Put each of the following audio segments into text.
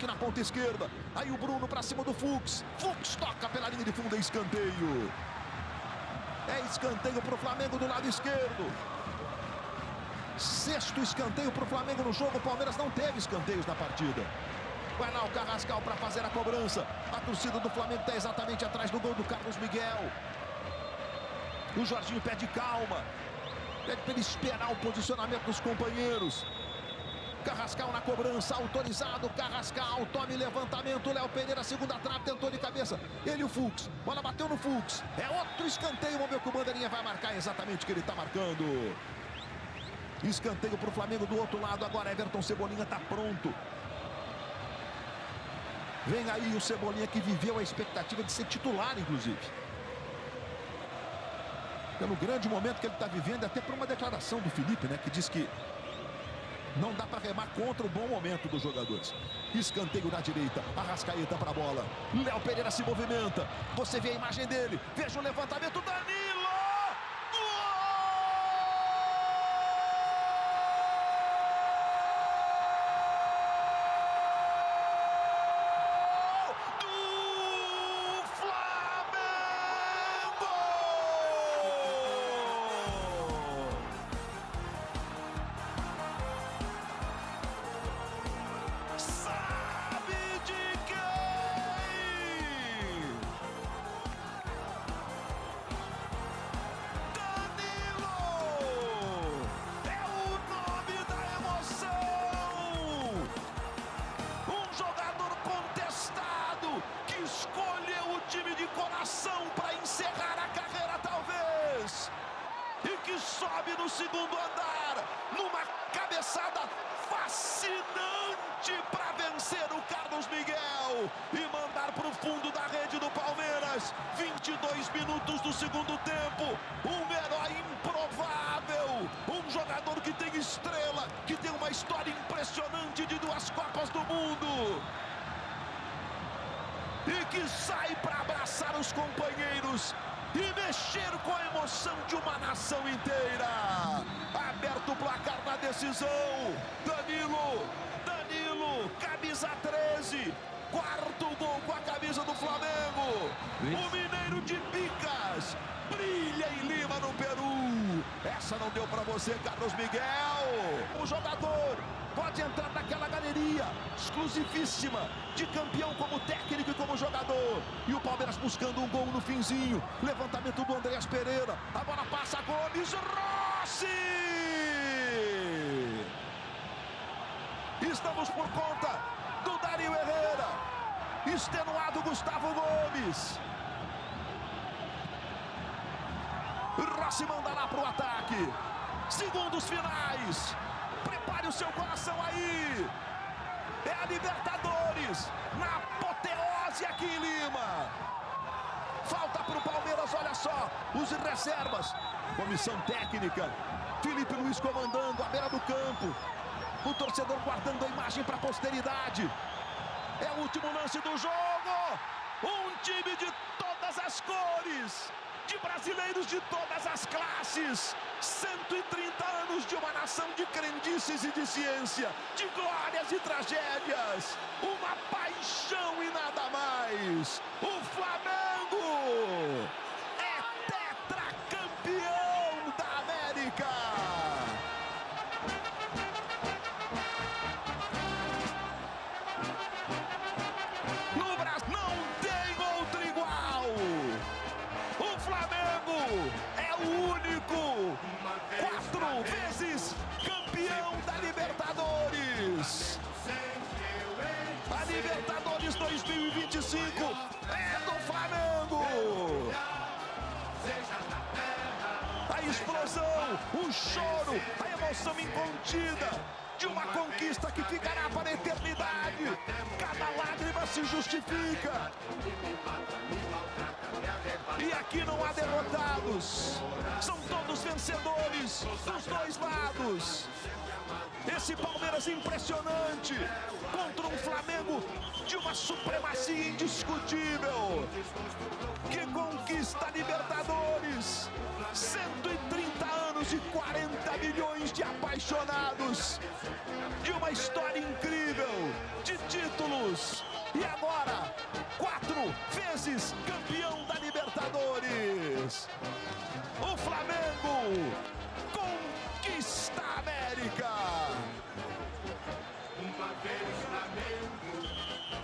aqui na ponta esquerda. Aí o Bruno pra cima do Fux. Fux toca pela linha de fundo, é escanteio. É escanteio pro Flamengo do lado esquerdo. Sexto escanteio pro Flamengo no jogo. O Palmeiras não teve escanteios na partida. Vai lá o Carrascal para fazer a cobrança. A torcida do Flamengo está exatamente atrás do gol do Carlos Miguel. O Jorginho pede calma. Pede para ele esperar o posicionamento dos companheiros. Carrascal na cobrança, autorizado. Carrascal, tome levantamento. Léo Pereira, segunda trave, tentou de cabeça. Ele e o Fux. Bola bateu no Fux. É outro escanteio. Vamos ver o que o Bandeirinha vai marcar exatamente o que ele está marcando. Escanteio para o Flamengo do outro lado. Agora Everton Cebolinha está pronto. Vem aí o Cebolinha que viveu a expectativa de ser titular, inclusive. Pelo grande momento que ele está vivendo, até por uma declaração do Felipe, né? Que diz que não dá para remar contra o bom momento dos jogadores. Escanteio na direita, Arrascaeta para a bola. Léo Pereira se movimenta. Você vê a imagem dele. Veja o levantamento, Danilo! Para encerrar a carreira, talvez, e que sobe no segundo andar numa cabeçada fascinante para vencer o Carlos Miguel e mandar para o fundo da rede do Palmeiras. 22 minutos do segundo tempo, um herói improvável, um jogador que tem estrela, que tem uma história impressionante de 2 Copas do Mundo e que sai para abraçar os companheiros e mexer com a emoção de uma nação inteira. Aberto o placar na decisão. Danilo, camisa 13, quarto gol com a camisa do Flamengo. O mineiro de Picas brilha em Lima, no Peru. Essa não deu para você, Carlos Miguel. O jogador pode entrar naquela galeria exclusivíssima de campeão como técnico e como jogador. E o Palmeiras buscando um gol no finzinho. Levantamento do Andreas Pereira. A bola passa a Gomes. Rossi! Estamos por conta do Dario Herrera. Extenuado Gustavo Gomes. Rossi manda lá para o ataque. Segundos finais. Prepare o seu coração aí. É a Libertadores na apoteose aqui em Lima. Falta para o Palmeiras, olha só, os reservas. Comissão técnica, Felipe Luiz comandando a beira do campo. O torcedor guardando a imagem para a posteridade. É o último lance do jogo. Um time de todas as cores, de brasileiros de todas as classes. 130 anos de uma nação de crendices e de ciência, de glórias e tragédias. Uma paixão e nada mais. O Flamengo é tetracampeão da América. No Brasil não tem outro igual. O Flamengo é o único 4 vezes campeão da Libertadores. A Libertadores 2025 é do Flamengo. A explosão, o choro, a emoção incontida de uma conquista que ficará para a eternidade. Cada lágrima se justifica. E aqui não há derrotados. São todos vencedores dos dois lados. Esse Palmeiras impressionante contra um Flamengo de uma Uma supremacia indiscutível. Que conquista a Libertadores. 130 anos e 40 milhões de apaixonados. De uma história incrível de títulos. E agora, 4 vezes campeão da Libertadores. O Flamengo conquista a América. Uma vez Flamengo,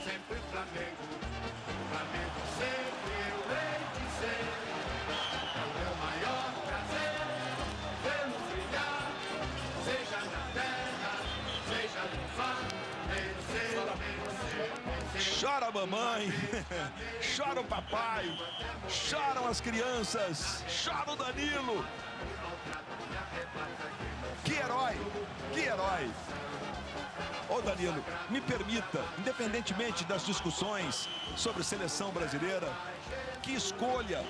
sempre Flamengo. Flamengo sempre eu hei de ser. É o meu maior prazer vê-lo brilhar, seja na terra, seja no mar. Chora a mamãe, chora o papai, choram as crianças, chora o Danilo. Que herói, que herói. Ô Danilo, me permita, independentemente das discussões sobre seleção brasileira, que escolha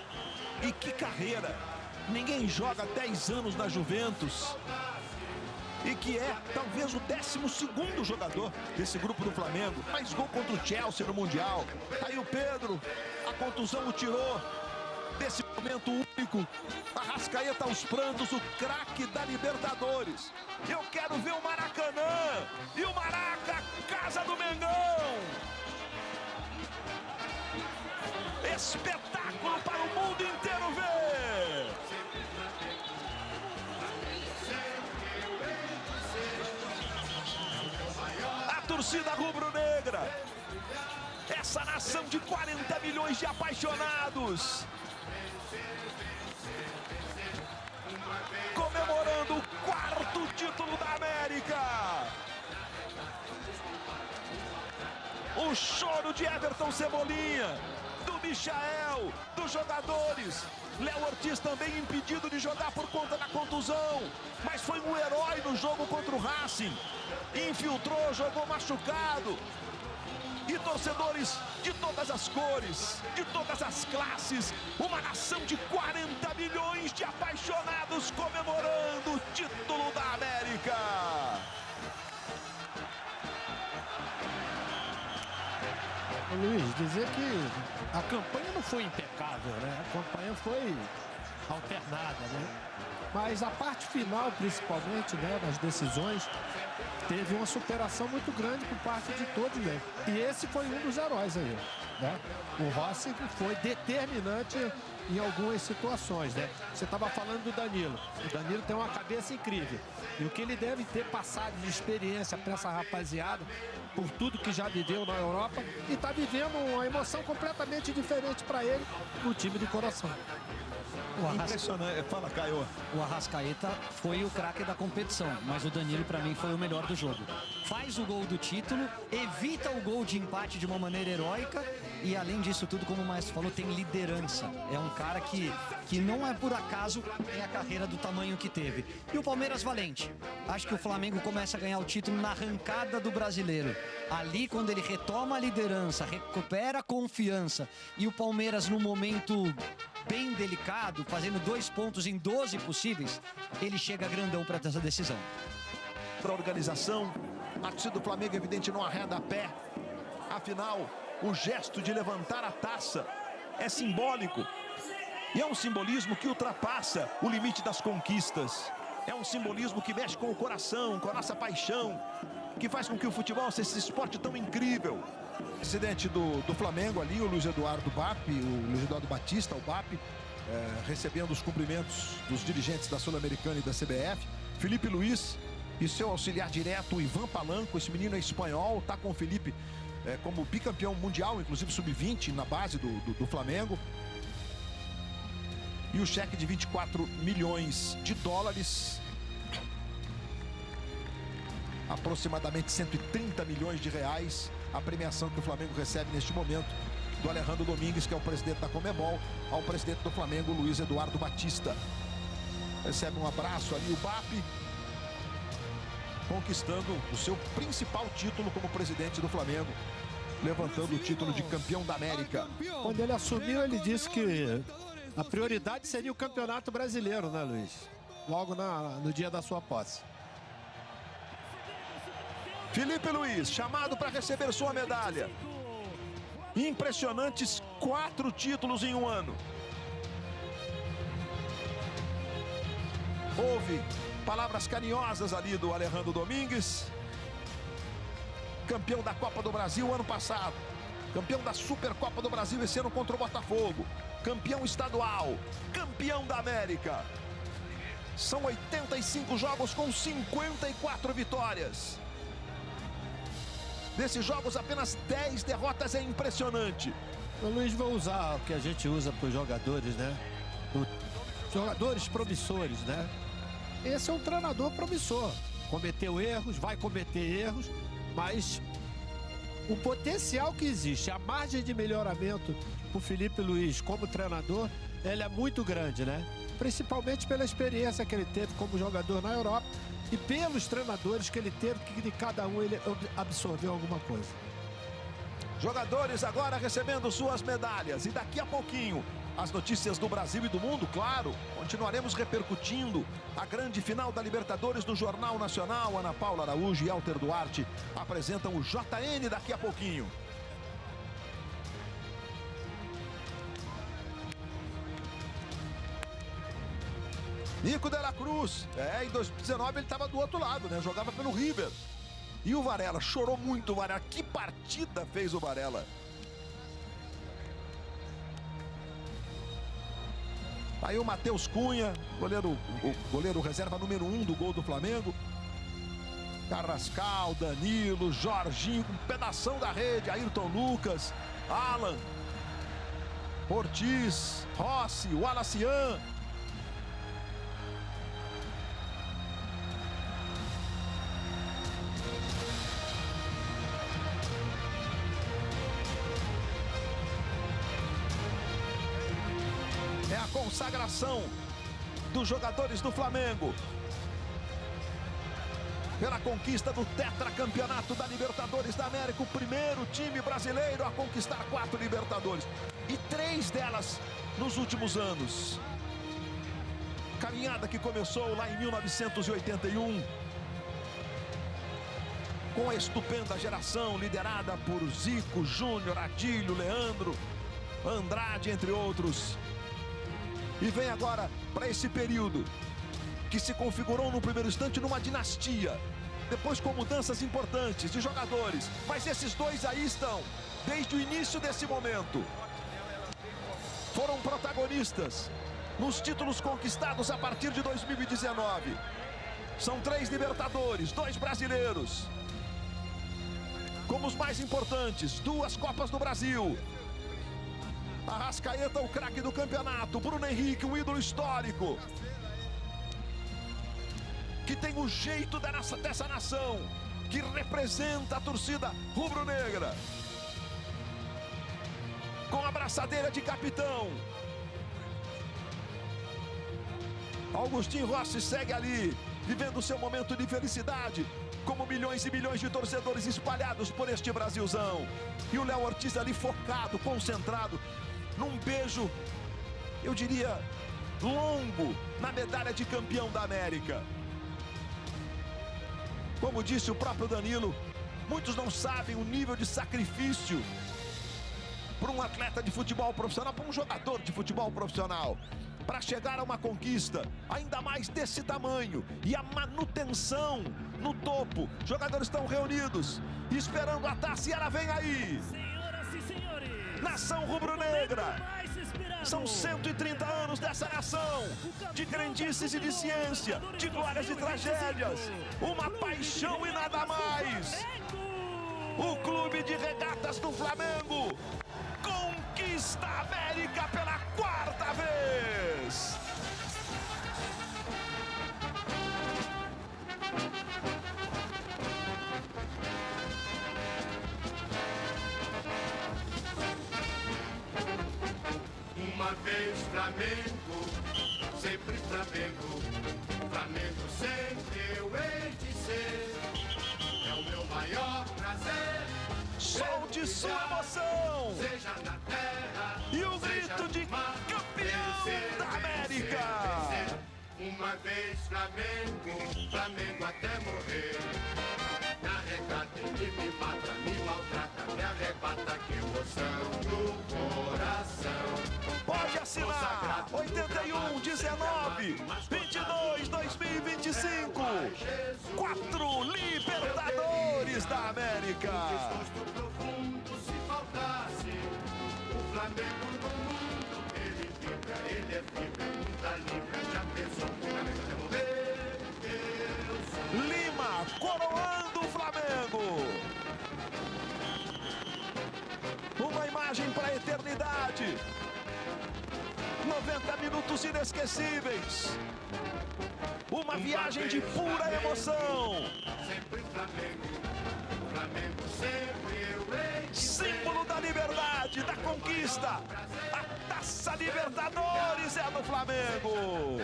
e que carreira. Ninguém joga 10 anos na Juventus. E que é talvez o 12º jogador desse grupo do Flamengo. Faz gol contra o Chelsea no Mundial. Aí o Pedro, a contusão o tirou desse momento único. Arrascaeta aos prantos, o craque da Libertadores. Eu quero ver o Maracanã. E o Maraca, casa do Mengão. Espetáculo para o mundo inteiro ver. Torcida rubro-negra, essa nação de 40 milhões de apaixonados, comemorando o 4º título da América. O choro de Everton Cebolinha, do Michael, dos jogadores. Léo Ortiz também impedido de jogar por conta da contusão, mas foi um herói no jogo contra o Racing. Infiltrou, jogou machucado. E torcedores de todas as cores, de todas as classes. Uma nação de 40 milhões de apaixonados comemorando o título da América. Luiz, dizer que a campanha não foi impecável, né? A campanha foi alternada, né? Mas a parte final, principalmente, né, das decisões, teve uma superação muito grande por parte de todos, né? E esse foi um dos heróis aí, né? O Rossi foi determinante em algumas situações, né? Você estava falando do Danilo. O Danilo tem uma cabeça incrível. E o que ele deve ter passado de experiência para essa rapaziada, por tudo que já viveu na Europa, e está vivendo uma emoção completamente diferente para ele no time de coração. Impressionante. Fala, Caio. O Arrascaeta foi o craque da competição, mas o Danilo, para mim, foi o melhor do jogo. Faz o gol do título, evita o gol de empate de uma maneira heróica e, além disso tudo, como o Maestro falou, tem liderança. É um cara que não é por acaso tem a carreira do tamanho que teve. E o Palmeiras valente. Acho que o Flamengo começa a ganhar o título na arrancada do Brasileiro. Ali, quando ele retoma a liderança, recupera a confiança e o Palmeiras, no momento bem delicado, fazendo 2 pontos em 12 possíveis, ele chega grandão para essa decisão. Para a organização, a torcida do Flamengo, evidente, não arreda a pé. Afinal, o gesto de levantar a taça é simbólico. E é um simbolismo que ultrapassa o limite das conquistas. É um simbolismo que mexe com o coração, com a nossa paixão, que faz com que o futebol seja esse esporte tão incrível. O presidente do Flamengo ali, o Luiz Eduardo Batista, o BAP, recebendo os cumprimentos dos dirigentes da Sul-Americana e da CBF. Felipe Luiz e seu auxiliar direto, Ivan Palanco. Esse menino é espanhol, tá com o Felipe como bicampeão mundial, inclusive sub-20 na base do Flamengo. E o cheque de 24 milhões de dólares, aproximadamente 130 milhões de reais, a premiação que o Flamengo recebe neste momento do Alejandro Domingues, que é o presidente da Conmebol, ao presidente do Flamengo, Luiz Eduardo Batista. Recebe um abraço ali o BAP, conquistando o seu principal título como presidente do Flamengo, levantando o título de campeão da América. Quando ele assumiu, ele disse que a prioridade seria o Campeonato Brasileiro, né, Luiz? Logo no dia da sua posse. Felipe Luiz, chamado para receber sua medalha. Impressionantes 4 títulos em um ano. Houve palavras carinhosas ali do Alejandro Domingues. Campeão da Copa do Brasil ano passado. Campeão da Supercopa do Brasil esse ano contra o Botafogo. Campeão estadual. Campeão da América. São 85 jogos com 54 vitórias. Desses jogos, apenas 10 derrotas, é impressionante. O Luiz vai usar o que a gente usa para os jogadores, né? Jogadores promissores, né? Esse é um treinador promissor. Cometeu erros, vai cometer erros, mas o potencial que existe, a margem de melhoramento para o Felipe Luiz como treinador, ela é muito grande, né? Principalmente pela experiência que ele teve como jogador na Europa e pelos treinadores que ele teve, que de cada um ele absorveu alguma coisa. Jogadores agora recebendo suas medalhas. E daqui a pouquinho, as notícias do Brasil e do mundo, claro. Continuaremos repercutindo a grande final da Libertadores no Jornal Nacional. Ana Paula Araújo e Elter Duarte apresentam o JN daqui a pouquinho. Nico de la Cruz, em 2019 ele estava do outro lado, né? Jogava pelo River. E o Varela, chorou muito o Varela. Que partida fez o Varela? Aí o Matheus Cunha, o goleiro reserva número 1 do gol do Flamengo. Carrascal, Danilo, Jorginho, um pedação da rede, Ayrton Lucas, Alan, Ortiz, Rossi, Wallacian. É a consagração dos jogadores do Flamengo pela conquista do tetracampeonato da Libertadores da América, o primeiro time brasileiro a conquistar 4 Libertadores e 3 delas nos últimos anos. Caminhada que começou lá em 1981 com a estupenda geração liderada por Zico, Júnior, Adílio, Leandro, Andrade, entre outros. E vem agora para esse período que se configurou no primeiro instante numa dinastia. Depois com mudanças importantes de jogadores. Mas esses dois aí estão desde o início desse momento. Foram protagonistas nos títulos conquistados a partir de 2019. São 3 Libertadores, 2 brasileiros. Como os mais importantes, 2 Copas do Brasil. Arrascaeta, o craque do campeonato. Bruno Henrique, um ídolo histórico. Que tem o jeito dessa nação. Que representa a torcida rubro-negra. Com a braçadeira de capitão. Augustinho Rossi segue ali, vivendo seu momento de felicidade. Como milhões e milhões de torcedores espalhados por este Brasilzão. E o Léo Ortiz ali focado, concentrado. Num beijo, eu diria, longo na medalha de campeão da América. Como disse o próprio Danilo, muitos não sabem o nível de sacrifício para um atleta de futebol profissional, para um jogador de futebol profissional, para chegar a uma conquista, ainda mais desse tamanho, e a manutenção no topo. Jogadores estão reunidos, esperando a taça, e ela vem aí. Nação rubro-negra. São 130 anos dessa nação, de crendices e de ciência, de glórias e tragédias. Uma paixão e nada mais. O Clube de Regatas do Flamengo conquista a América pela 4ª vez. Uma vez Flamengo, sempre Flamengo. Flamengo sempre eu hei de ser. É o meu maior prazer. Solte sua emoção. Seja na terra e o grito de campeão da América. Uma vez Flamengo, Flamengo até morrer. Me arrecata, ele me mata, me maltrata, me arrebata, que emoção. Campeões da América. Desgosto profundo se faltasse o Flamengo no mundo. Ele é fibra, muita libra. Já pensou que o Flamengo até morrer? Eu sou Lima coroando o Flamengo. Uma imagem para a eternidade. 90 minutos inesquecíveis. Uma viagem de pura emoção. sempre Flamengo. Flamengo sempre eu hei de ser. Símbolo da liberdade, da conquista. A Taça Libertadores é do Flamengo.